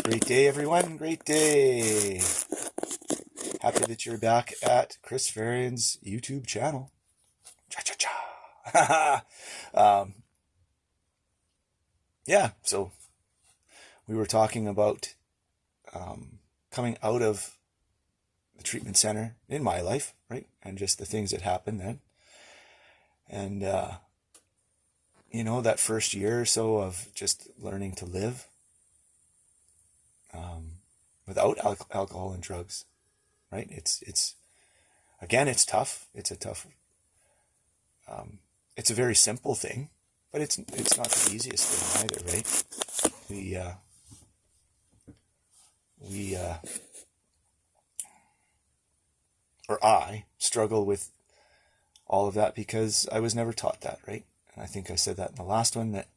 Great day, everyone. Great day. Happy that you're back at Chris Varian's YouTube channel. Cha-cha-cha. Yeah, so we were talking about coming out of the treatment center in my life, right? And just the things that happened then. And, that first year or so of just learning to live without alcohol and drugs, right? It's tough. It's a tough, it's a very simple thing, but it's not the easiest thing either, right? I struggle with all of that because I was never taught that, right? And I think I said that in the last one, that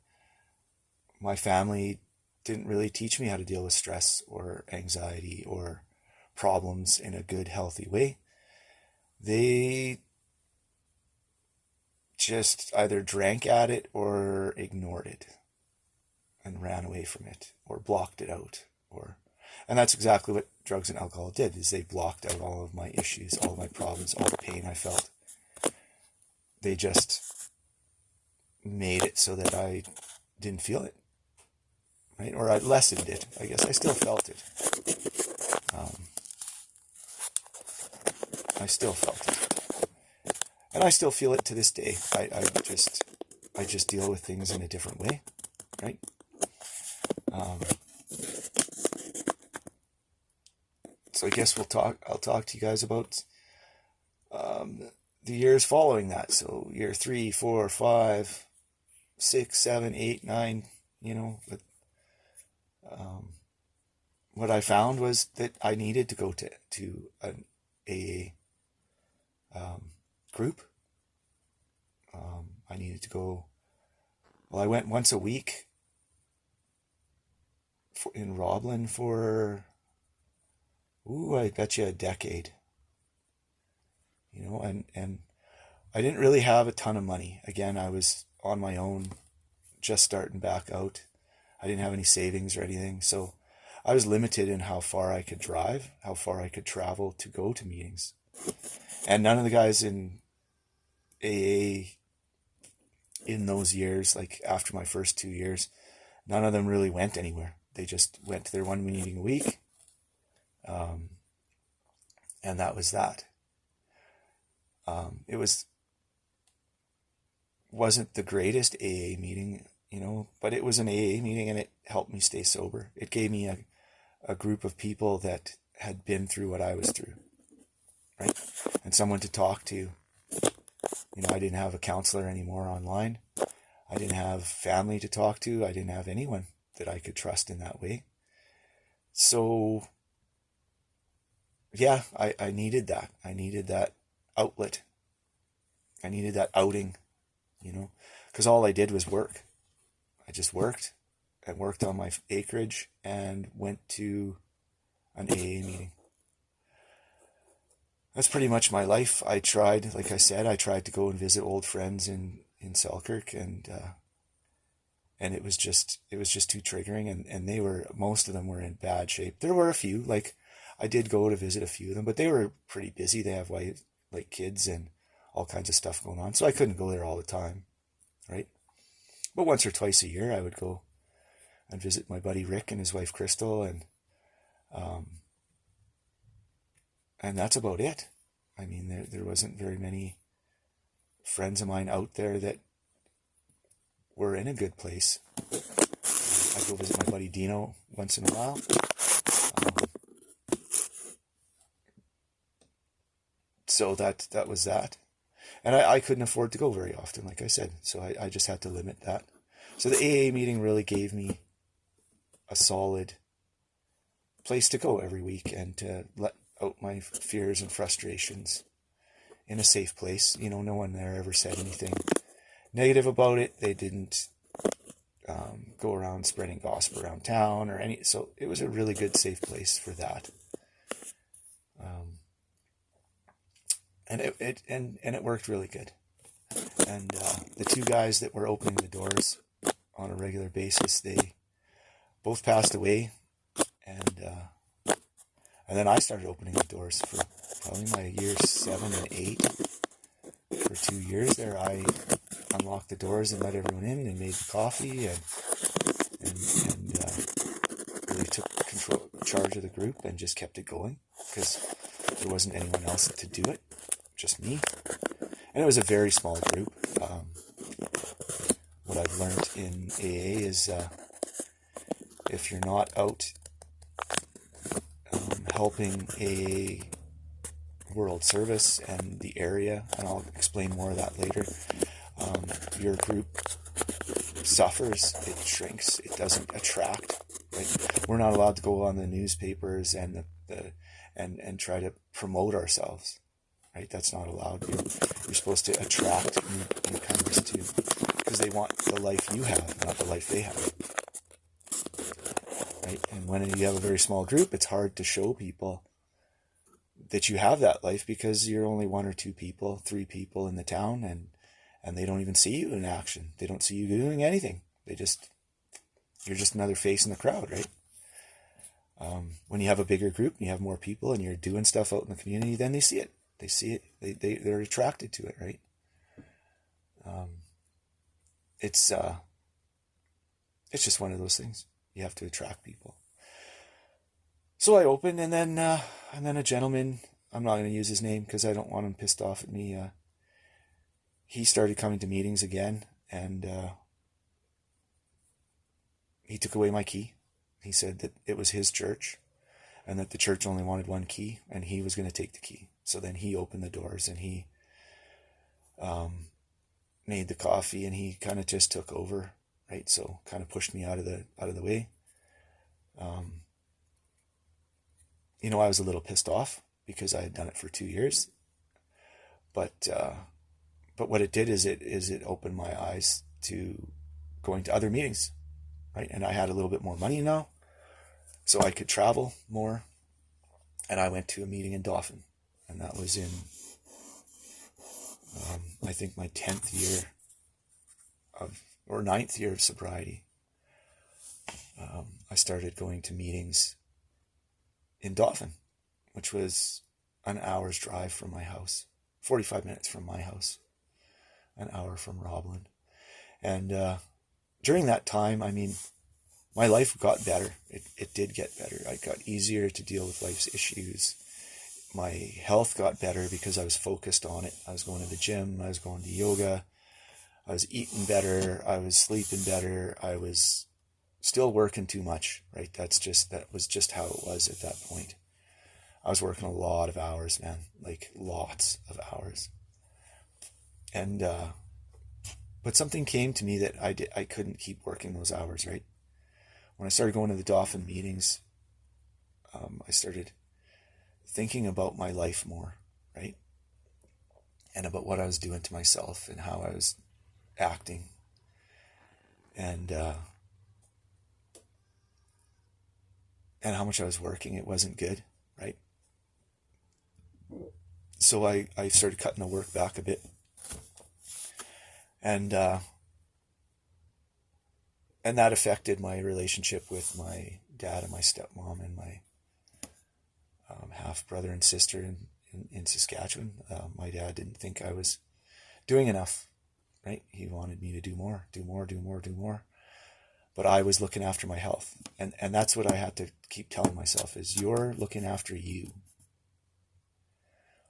my family didn't really teach me how to deal with stress or anxiety or problems in a good, healthy way. They just either drank at it or ignored it and ran away from it or blocked it out. And that's exactly what drugs and alcohol did, is they blocked out all of my issues, all of my problems, all the pain I felt. They just made it so that I didn't feel it, right? Or I lessened it. I guess I still felt it. I still felt it. And I still feel it to this day. I just deal with things in a different way, right? So I guess I'll talk to you guys about the years following that. So year 3, 4, 5, 6, 7, 8, 9, what I found was that I needed to go to an AA group. I needed to go. Well, I went once a week in Roblin for, I bet you a decade. And I didn't really have a ton of money. Again, I was on my own, just starting back out. I didn't have any savings or anything, so I was limited in how far I could drive, how far I could travel to go to meetings. And none of the guys in AA in those years, like after my first 2 years, none of them really went anywhere. They just went to their one meeting a week. And that was that. It wasn't the greatest AA meeting, but it was an AA meeting, and it helped me stay sober. It gave me a group of people that had been through what I was through, right? And someone to talk to. I didn't have a counselor anymore online. I didn't have family to talk to. I didn't have anyone that I could trust in that way. So, yeah, I needed that. I needed that outlet. I needed that outing, because all I did was work. I just worked and worked on my acreage and went to an AA meeting. That's pretty much my life. I tried to go and visit old friends in Selkirk, and it was just too triggering, and most of them were in bad shape. There were a few, I did go to visit a few of them, but they were pretty busy. They have kids and all kinds of stuff going on, so I couldn't go there all the time, right? But once or twice a year, I would go and visit my buddy Rick and his wife Crystal, and that's about it. I mean, there wasn't very many friends of mine out there that were in a good place. I'd go visit my buddy Dino once in a while. So that was that. And I couldn't afford to go very often, like I said. So I just had to limit that. So the AA meeting really gave me a solid place to go every week and to let out my fears and frustrations in a safe place. No one there ever said anything negative about it. They didn't go around spreading gossip around town so it was a really good, safe place for that. And it worked really good. And the two guys that were opening the doors on a regular basis, they both passed away, And then I started opening the doors for probably my year 7 and 8. For 2 years there, I unlocked the doors and let everyone in and made the coffee and really took charge of the group and just kept it going because there wasn't anyone else to do it, just me. And it was a very small group. What I've learned in AA is if you're not out helping a world service and the area, and I'll explain more of that later, your group suffers, it shrinks, it doesn't attract. Right? We're not allowed to go on the newspapers and and try to promote ourselves. Right? That's not allowed. You're supposed to attract newcomers too, because they want the life you have, not the life they have. Right? And when you have a very small group, it's hard to show people that you have that life because you're only 1 or 2 people, 3 people in the town, and they don't even see you in action. They don't see you doing anything. You're just another face in the crowd, right? When you have a bigger group and you have more people and you're doing stuff out in the community, then they see it. They see it. They're attracted to it, right? It's just one of those things. You have to attract people. So I opened, and then a gentleman, I'm not going to use his name because I don't want him pissed off at me. He started coming to meetings again, and he took away my key. He said that it was his church, and that the church only wanted 1 key, and he was going to take the key. So then he opened the doors, and he made the coffee, and he kind of just took over, right? So kind of pushed me out of the way. I was a little pissed off because I had done it for 2 years, but what it did is it opened my eyes to going to other meetings, right? And I had a little bit more money now, so I could travel more. And I went to a meeting in Dauphin, and that was in I think my 10th year or 9th year of sobriety. I started going to meetings in Dauphin, which was an hour's drive from my house, 45 minutes from my house, an hour from Roblin. And during that time, I mean, my life got better. It did get better. I got easier to deal with life's issues. My health got better because I was focused on it. I was going to the gym. I was going to yoga. I was eating better. I was sleeping better. I was still working too much, right? That was just how it was at that point. I was working a lot of hours, man, like lots of hours. And, but something came to me that I couldn't keep working those hours, right? When I started going to the Dauphin meetings, I started thinking about my life more, right? And about what I was doing to myself and how I was acting. And how much I was working. It wasn't good, right? So I started cutting the work back a bit. And that affected my relationship with my dad and my stepmom and my half brother and sister in Saskatchewan. My dad didn't think I was doing enough, right? He wanted me to do more. But I was looking after my health. And that's what I had to keep telling myself is you're looking after you.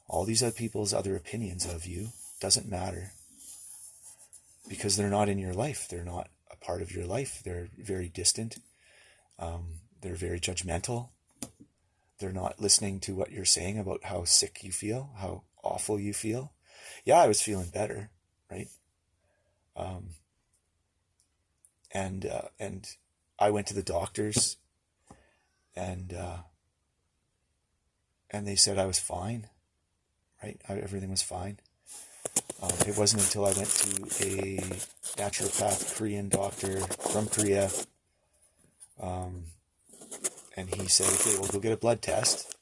All these other people's other opinions of you doesn't matter because they're not in your life. They're not a part of your life. They're very distant. They're very judgmental. They're not listening to what you're saying about how sick you feel, how awful you feel. Yeah, I was feeling better, right? And I went to the doctors, and they said I was fine, right? Everything was fine. It wasn't until I went to a naturopath Korean doctor from Korea, and he said, okay, we'll go get a blood test,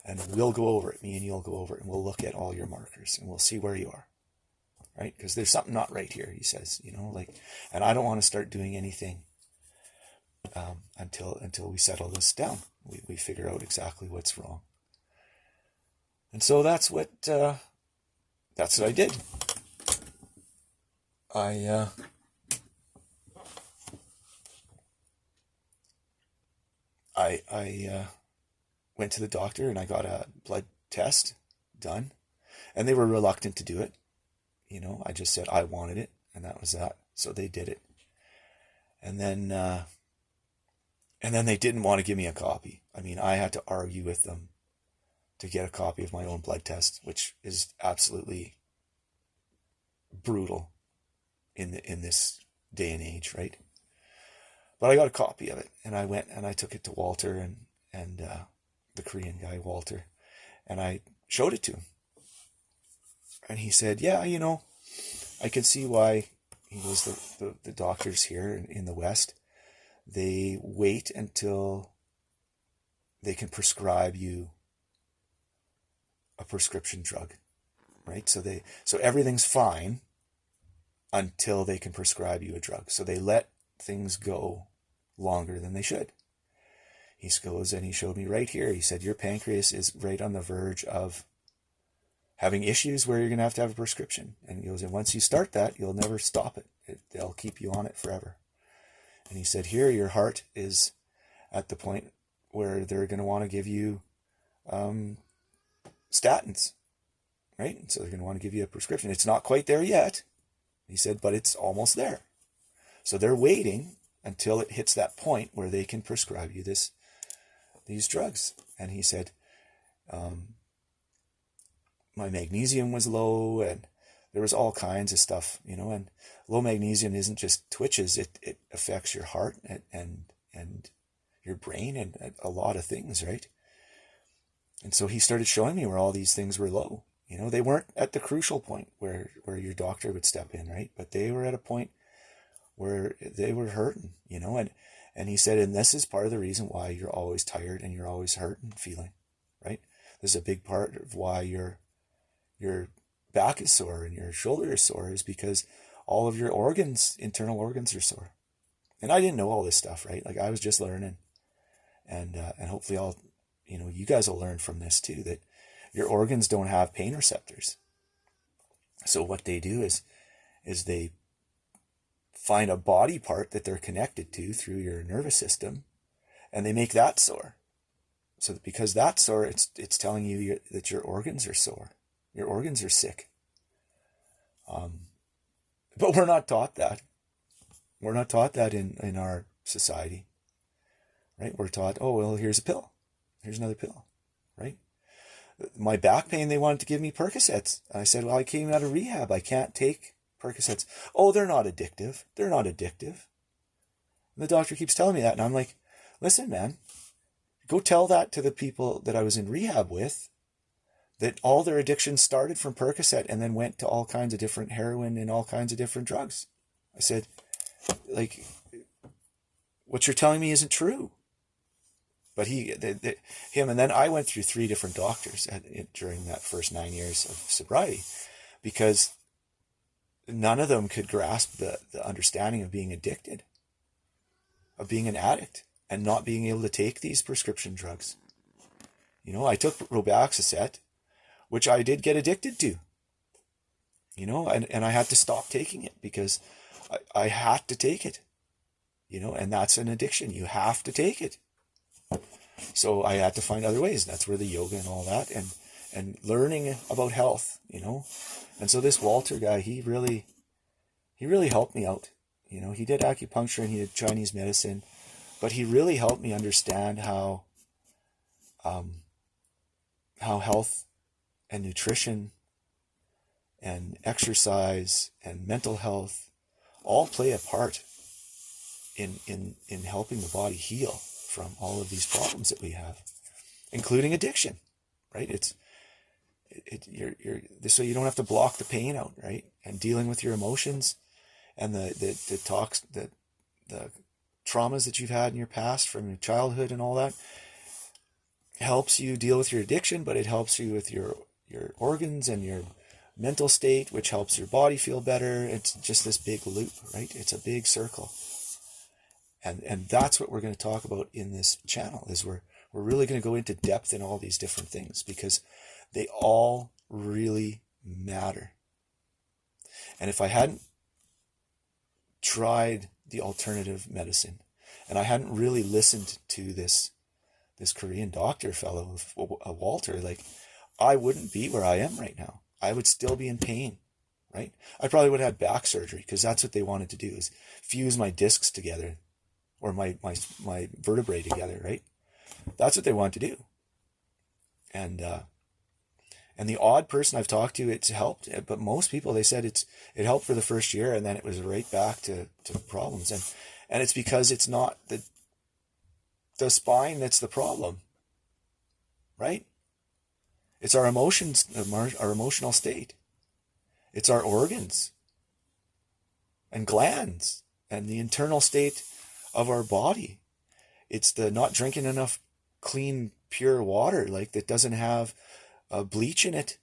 and we'll go over it, me and you'll go over it, and we'll look at all your markers, and we'll see where you are, right? Because there's something not right here, he says, and I don't want to start doing anything until we settle this down. We figure out exactly what's wrong. And so that's what I did. I went to the doctor and I got a blood test done, and they were reluctant to do it. I just said I wanted it, and that was that. So they did it, and then they didn't want to give me a copy. I mean, I had to argue with them to get a copy of my own blood test, which is absolutely brutal in this day and age, right? But I got a copy of it, and I went and I took it to Walter and the Korean guy, Walter, and I showed it to him. And he said, yeah, I can see why. He goes, the doctors here in the West, they wait until they can prescribe you a prescription drug, right? So everything's fine until they can prescribe you a drug. So they let things go longer than they should. He goes and he showed me right here. He said, your pancreas is right on the verge of having issues where you're going to have a prescription. And he goes, and once you start that, you'll never stop it. They'll keep you on it forever. And he said, here, your heart is at the point where they're going to want to give you statins, right? And so they're going to want to give you a prescription. It's not quite there yet, he said, but it's almost there. So they're waiting until it hits that point where they can prescribe you these drugs. And he said, my magnesium was low, and there was all kinds of stuff, and low magnesium isn't just twitches, it affects your heart and your brain and a lot of things, right? And so he started showing me where all these things were low. They weren't at the crucial point where your doctor would step in, right? But they were at a point where they were hurting, and he said, and this is part of the reason why you're always tired and you're always hurting feeling, right? This is a big part of why your back is sore and your shoulder is sore, is because all of your organs, internal organs, are sore. And I didn't know all this stuff, right? Like, I was just learning, and hopefully you guys will learn from this too, that your organs don't have pain receptors. So what they do is they find a body part that they're connected to through your nervous system, and they make that sore. So that because that's sore, it's telling you that your organs are sore. Your organs are sick. But we're not taught that. We're not taught that in our society, right? We're taught, oh, well, here's a pill. Here's another pill, right? My back pain, they wanted to give me Percocets. I said, well, I came out of rehab. I can't take Percocets. Oh, they're not addictive. They're not addictive. And the doctor keeps telling me that. And I'm like, listen, man, go tell that to the people that I was in rehab with, that all their addictions started from Percocet and then went to all kinds of different heroin and all kinds of different drugs. I said, like, what you're telling me isn't true. But him, and then I went through 3 different doctors during that first 9 years of sobriety, because none of them could grasp the understanding of being addicted, of being an addict, and not being able to take these prescription drugs. I took Robaxacet, which I did get addicted to, and I had to stop taking it because I had to take it, and that's an addiction. You have to take it. So I had to find other ways. That's where the yoga and all that, and learning about health, And so this Walter guy, he really helped me out. He did acupuncture and he did Chinese medicine, but he really helped me understand how health and nutrition and exercise and mental health all play a part in helping the body heal from all of these problems that we have, including addiction, right? So you don't have to block the pain out, right? And dealing with your emotions and the traumas that you've had in your past from your childhood and all that helps you deal with your addiction, but it helps you with your organs and your mental state, which helps your body feel better. It's just this big loop, right? It's a big circle. And that's what we're going to talk about in this channel, is we're really going to go into depth in all these different things, because they all really matter. And if I hadn't tried the alternative medicine, and I hadn't really listened to this Korean doctor fellow, Walter, like, I wouldn't be where I am right now. I would still be in pain, right? I probably would have had back surgery, because that's what they wanted to do, is fuse my discs together, or my vertebrae together, right? That's what they wanted to do. And the odd person I've talked to, it's helped, but most people, they said it helped for the first year, and then it was right back to problems. And it's because it's not the spine that's the problem, right? It's our emotions, our emotional state. It's our organs and glands and the internal state of our body. It's the not drinking enough clean, pure water, like, that doesn't have bleach in it,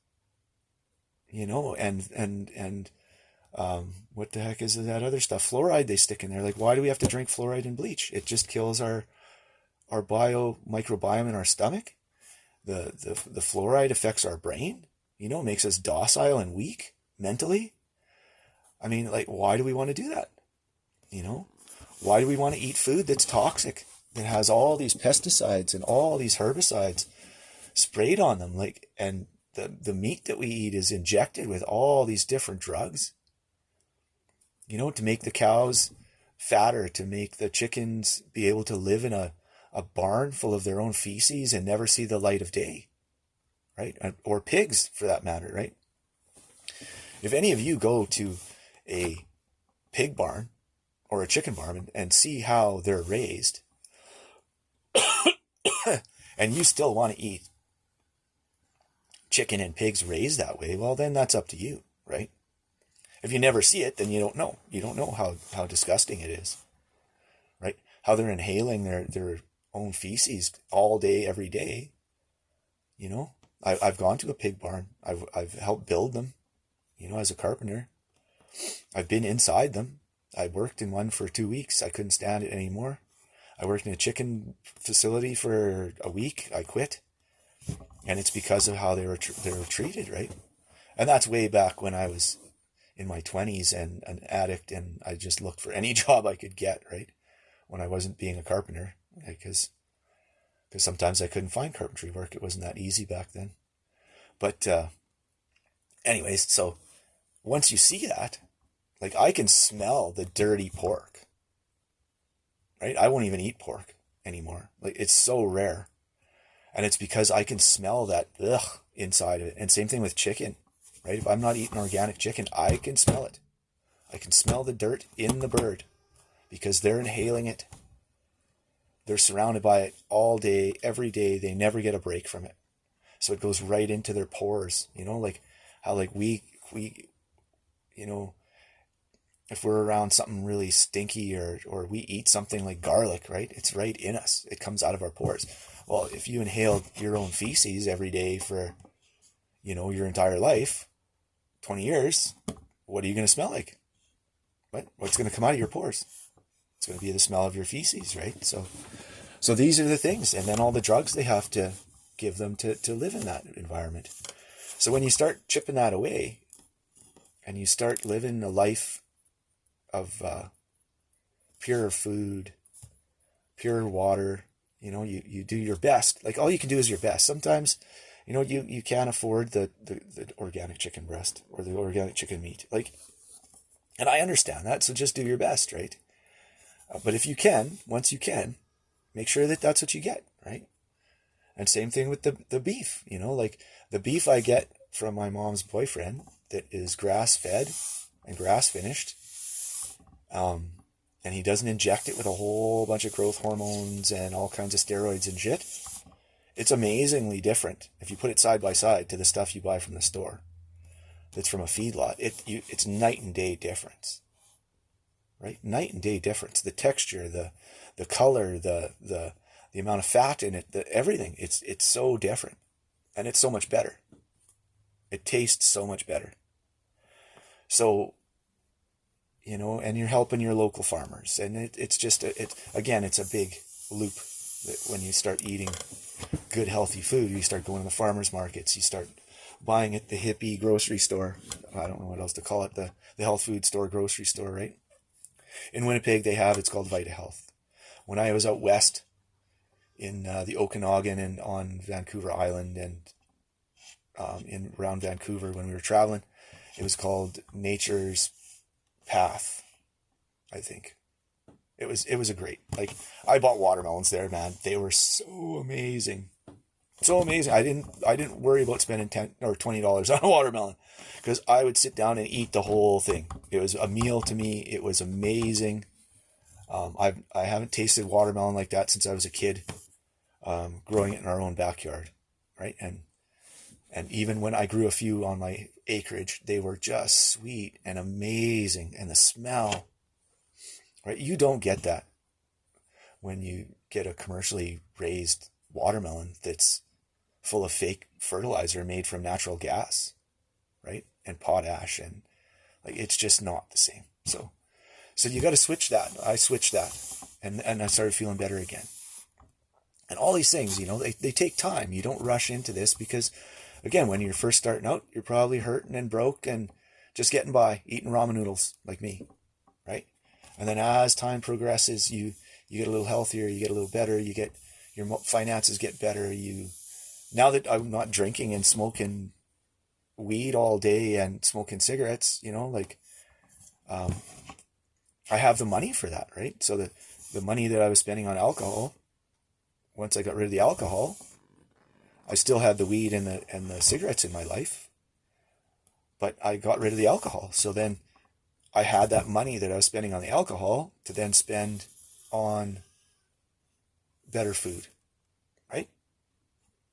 and what the heck is that other stuff? Fluoride they stick in there. Like, why do we have to drink fluoride and bleach? It just kills our microbiome in our stomach. The fluoride affects our brain, makes us docile and weak mentally. I mean, like, why do we want to do that? Why do we want to eat food that's toxic, that has all these pesticides and all these herbicides sprayed on them? Like, and the meat that we eat is injected with all these different drugs, to make the cows fatter, to make the chickens be able to live in a barn full of their own feces and never see the light of day, right? Or pigs, for that matter, right? If any of you go to a pig barn or a chicken barn and see how they're raised, and you still want to eat chicken and pigs raised that way, well, then that's up to you, right? If you never see it, then you don't know. You don't know how disgusting it is, right? How they're inhaling their own feces all day, every day. I've gone to a pig barn. I've helped build them, as a carpenter. I've been inside them. I worked in one for 2 weeks. I couldn't stand it anymore. I worked in a chicken facility for a week. I quit. And it's because of how they were treated, right? And that's way back when I was in my 20s and an addict, and I just looked for any job I could get, right? When I wasn't being a carpenter, because sometimes I couldn't find carpentry work. It wasn't that easy back then. But anyways, so once you see that, like, I can smell the dirty pork, right? I won't even eat pork anymore. Like, it's so rare. And it's because I can smell that inside of it. And same thing with chicken, right? If I'm not eating organic chicken, I can smell it. I can smell the dirt in the bird, because they're inhaling it. They're surrounded by it all day, every day. They never get a break from it. So it goes right into their pores, like how, like, we if we're around something really stinky, or we eat something like garlic, right? It's right in us. It comes out of our pores. Well, if you inhaled your own feces every day for, your entire life, 20 years, what are you going to smell like? What's going to come out of your pores? It's going to be the smell of your feces, right? So these are the things. And then all the drugs they have to give them to live in that environment. So when you start chipping that away, and you start living a life of pure food, pure water, you do your best. Like, all you can do is your best. Sometimes, you can't afford the organic chicken breast or the organic chicken meat. Like, and I understand that, so just do your best, right? But if you can, once you can, make sure that that's what you get, right? And same thing with the beef, like the beef I get from my mom's boyfriend that is grass-fed and grass-finished, and he doesn't inject it with a whole bunch of growth hormones and all kinds of steroids and shit. It's amazingly different if you put it side by side to the stuff you buy from the store that's from a feedlot. It's night and day difference, right? Night and day difference. The texture, the color, the amount of fat in it, everything. It's so different, and it's so much better. It tastes so much better. So you know, and you're helping your local farmers. And it's just, again, it's a big loop that when you start eating good, healthy food, you start going to the farmers markets, you start buying at the hippie grocery store. I don't know what else to call it, the health food store, grocery store, right? In Winnipeg, it's called Vita Health. When I was out west in the Okanagan and on Vancouver Island and in around Vancouver when we were traveling, it was called Nature's Path, I think. It was a great, like, I bought watermelons there, man. They were so amazing. So amazing. I didn't worry about spending $10 or $20 on a watermelon because I would sit down and eat the whole thing. It was a meal to me. It was amazing. I haven't tasted watermelon like that since I was a kid, growing it in our own backyard, right? And even when I grew a few on my acreage, they were just sweet and amazing, and the smell, right? You don't get that when you get a commercially raised watermelon that's full of fake fertilizer made from natural gas, right? And potash, and like, it's just not the same. So you got to switch that. I switched that, and I started feeling better again. And all these things, you know, they take time. You don't rush into this because, again, when you're first starting out, you're probably hurting and broke and just getting by, eating ramen noodles like me, right? And then as time progresses, you get a little healthier, you get a little better, you get your finances get better. Now that I'm not drinking and smoking weed all day and smoking cigarettes, you know, like, I have the money for that, right? So the money that I was spending on alcohol, once I got rid of the alcohol, I still had the weed and the cigarettes in my life, but I got rid of the alcohol. So then I had that money that I was spending on the alcohol to then spend on better food, right?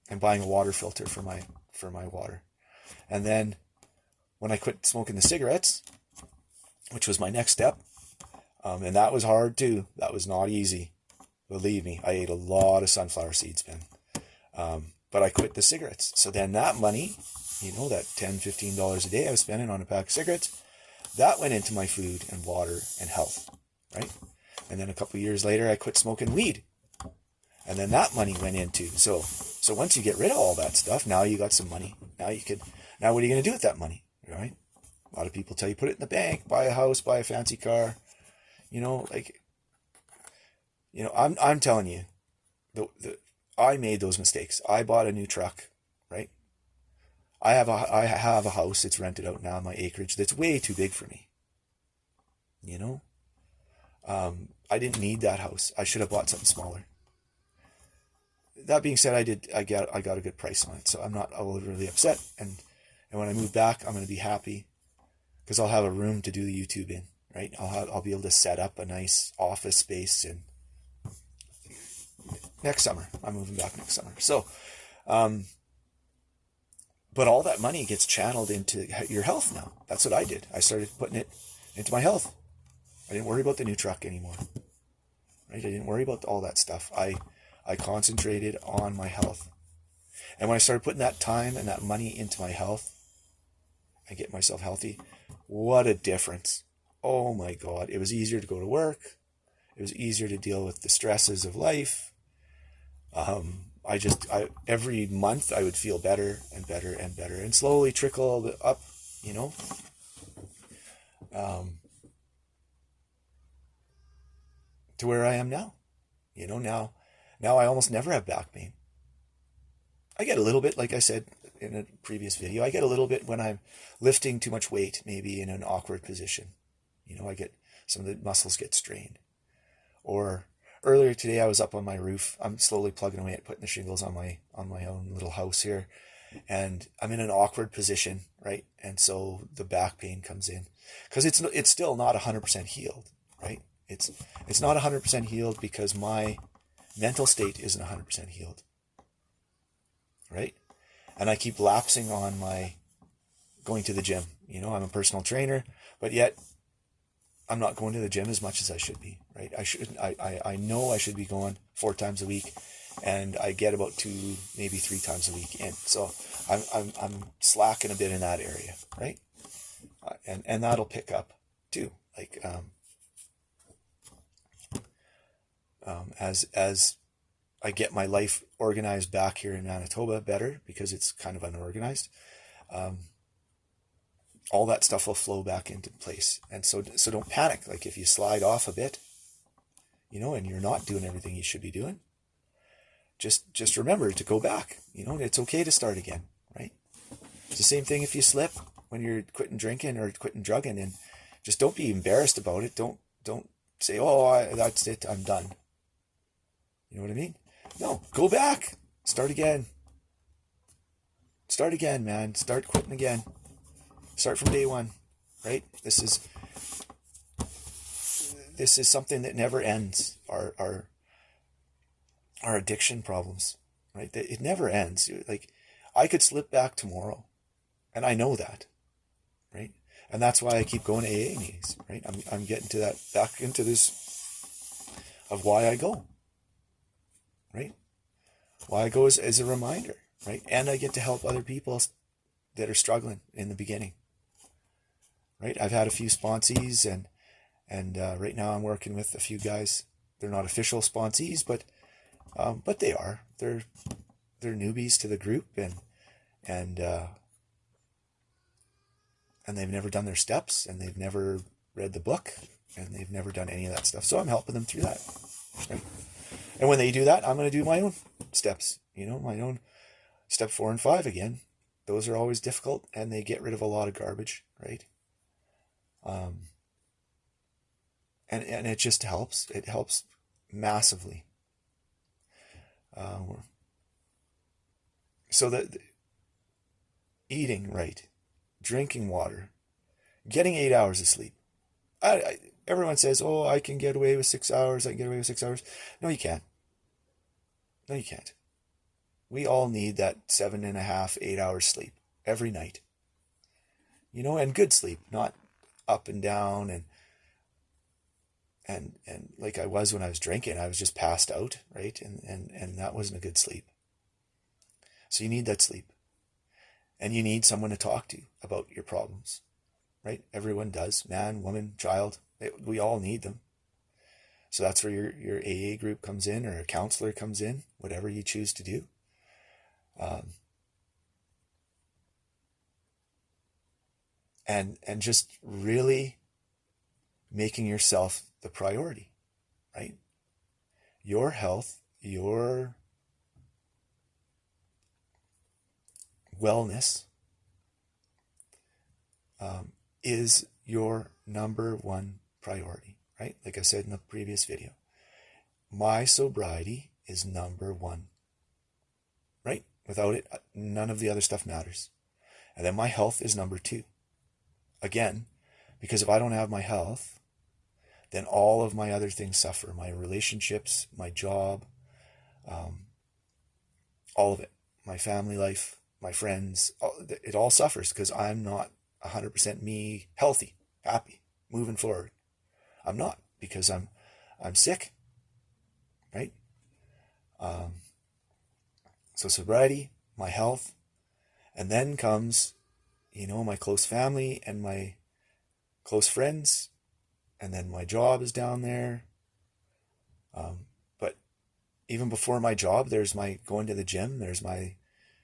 And buying a water filter for my water. And then when I quit smoking the cigarettes, which was my next step, and that was hard too. That was not easy. Believe me, I ate a lot of sunflower seeds, man. But I quit the cigarettes. So then that money, you know, that $10, $15 a day I was spending on a pack of cigarettes, that went into my food and water and health, right? And then a couple of years later, I quit smoking weed. And then that money went into, so once you get rid of all that stuff, now you got some money. Now what are you going to do with that money, right? A lot of people tell you, put it in the bank, buy a house, buy a fancy car. You know, like, you know, I'm telling you, I made those mistakes. I bought a new truck, right? I have a house that's rented out now on my acreage that's way too big for me. You know, I didn't need that house. I should have bought something smaller. That being said, I got a good price on it, so I'm not overly upset. And when I move back, I'm going to be happy because I'll have a room to do the YouTube in, right? I'll be able to set up a nice office space, and next summer, I'm moving back next summer. So, but all that money gets channeled into your health now. That's what I did. I started putting it into my health. I didn't worry about the new truck anymore, right? I didn't worry about all that stuff. I concentrated on my health. And when I started putting that time and that money into my health and get myself healthy, what a difference. Oh my God. It was easier to go to work. It was easier to deal with the stresses of life. Every month I would feel better and better and better, and slowly trickle up, you know, to where I am now. You know, now I almost never have back pain. I get a little bit, like I said in a previous video, I get a little bit when I'm lifting too much weight, maybe in an awkward position. You know, I get some of the muscles get strained. Or earlier today, I was up on my roof. I'm slowly plugging away at putting the shingles on my own little house here, and I'm in an awkward position, right? And so the back pain comes in because it's still not 100% healed, right? It's not 100% healed because my mental state isn't 100% healed, right? And I keep lapsing on my going to the gym. You know, I'm a personal trainer, but yet I'm not going to the gym as much as I should be, right? I know I should be going 4 times a week, and I get about 2, maybe 3 times a week in. So I'm slacking a bit in that area, right? And that'll pick up. too. Like, as I get my life organized back here in Manitoba better, because it's kind of unorganized, all that stuff will flow back into place. And so don't panic. Like, if you slide off a bit, and you're not doing everything you should be doing, just remember to go back. It's okay to start again, right? It's the same thing if you slip when you're quitting drinking or quitting drugging, and just don't be embarrassed about it. Don't say, oh, that's it, I'm done. You know what I mean? No, go back. Start again. Start again, man. Start quitting again. Start from day one, right? This is something that never ends. Our addiction problems, right? It never ends. Like, I could slip back tomorrow, and I know that, right? And that's why I keep going to AA meetings, right? I'm getting to that, back into this of why I go, right? Why I go is a reminder, right? And I get to help other people that are struggling in the beginning, right? I've had a few sponsees, and right now I'm working with a few guys. They're not official sponsees, but they are. They're newbies to the group, and they've never done their steps, and they've never read the book, and they've never done any of that stuff. So I'm helping them through that, right? And when they do that, I'm going to do my own steps, my own step 4 and 5 again. Those are always difficult, and they get rid of a lot of garbage, right? And it just helps. It helps massively. So that eating right, drinking water, getting 8 hours of sleep. Everyone says, oh, I can get away with 6 hours. I can get away with 6 hours. No, you can't. No, you can't. We all need that 7.5, 8 hours sleep every night. And good sleep, not up and down and like I was when I was drinking. I was just passed out, right? And that wasn't a good sleep. So you need that sleep. And you need someone to talk to about your problems, right? Everyone does. Man, woman, child. We all need them. So that's where your AA group comes in, or a counselor comes in, whatever you choose to do. And just really making yourself the priority, right? Your health, your wellness is your number one priority, right? Like I said in the previous video, my sobriety is number one, right? Without it, none of the other stuff matters. And then my health is number 2. Again, because if I don't have my health, then all of my other things suffer. My relationships, my job, all of it. My family life, my friends, it all suffers because I'm not 100% me, healthy, happy, moving forward. I'm not, because I'm sick, right? So sobriety, my health, and then comes, my close family and my close friends, and then my job is down there. But even before my job, there's my going to the gym. There's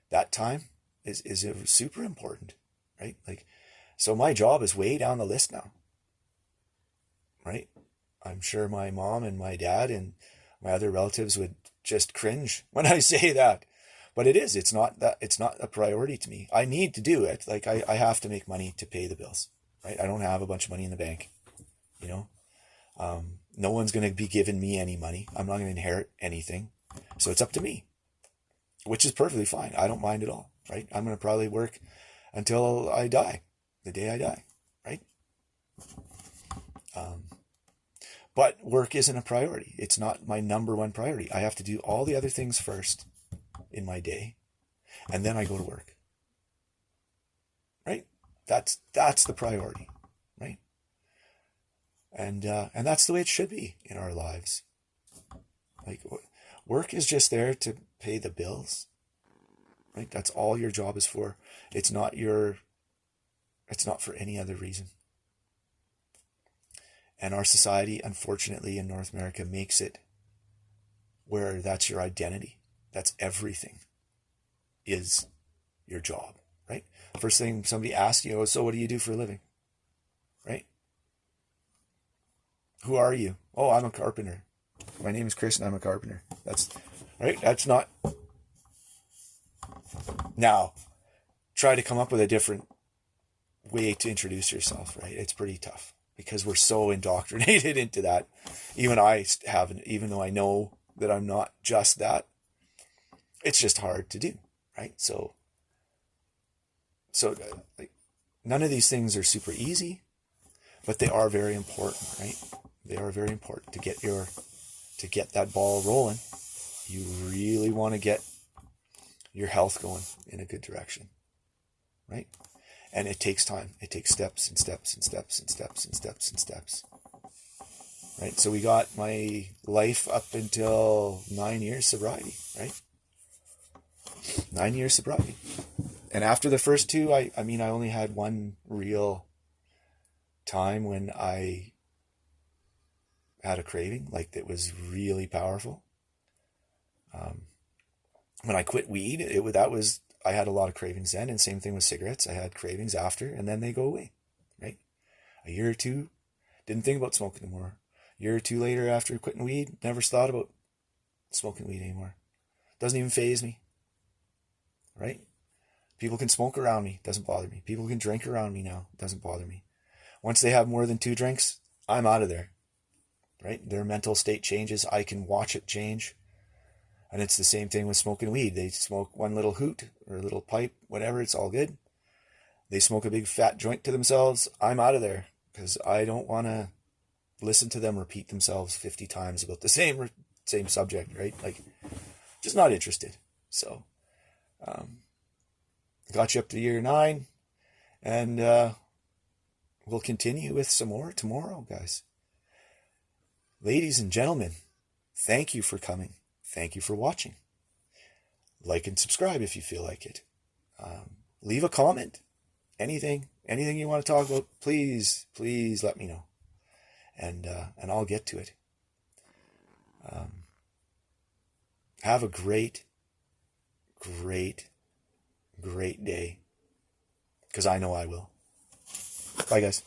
that time is super important, right? Like, so my job is way down the list now, right? I'm sure my mom and my dad and my other relatives would just cringe when I say that. But it's not a priority to me. I need to do it. Like, I have to make money to pay the bills, right? I don't have a bunch of money in the bank, no one's going to be giving me any money. I'm not going to inherit anything. So it's up to me, which is perfectly fine. I don't mind at all, right? I'm going to probably work until I die, the day I die, right? But work isn't a priority. It's not my number one priority. I have to do all the other things first in my day, and then I go to work, right? That's the priority, right? And that's the way it should be in our lives. Like, work is just there to pay the bills, right? That's all your job is for. It's not for any other reason. And our society, unfortunately, in North America makes it where that's your identity. That's everything, is your job, right? First thing somebody asks you, so what do you do for a living? Right? Who are you? Oh, I'm a carpenter. My name is Chris and I'm a carpenter. That's right. That's not. Now, try to come up with a different way to introduce yourself, right? It's pretty tough because we're so indoctrinated into that. Even I haven't, even though I know that I'm not just that, it's just hard to do, right? So like, none of these things are super easy, but they are very important, right? They are very important to get that ball rolling. You really want to get your health going in a good direction, right? And it takes time. It takes steps and steps and steps and steps and steps and steps. Right? So we got my life up until 9 years sobriety, right? 9 years sobriety. And after the first two, I only had one real time when I had a craving, like that was really powerful. When I quit weed, I had a lot of cravings then, and same thing with cigarettes. I had cravings after, and then they go away, right? A year or two, didn't think about smoking anymore. A year or two later, after quitting weed, never thought about smoking weed anymore. Doesn't even faze me, right? People can smoke around me, doesn't bother me. People can drink around me now, doesn't bother me. Once they have more than 2 drinks, I'm out of there, right? Their mental state changes. I can watch it change. And it's the same thing with smoking weed. They smoke one little hoot or a little pipe, whatever, it's all good. They smoke a big fat joint to themselves. I'm out of there because I don't want to listen to them repeat themselves 50 times about the same subject, right? Like, just not interested. So, got you up to year 9, and we'll continue with some more tomorrow, guys. Ladies and gentlemen, thank you for coming. Thank you for watching. Like and subscribe if you feel like it. Leave a comment. Anything you want to talk about, please let me know. And I'll get to it. Have a great day. Because I know I will. Bye, guys.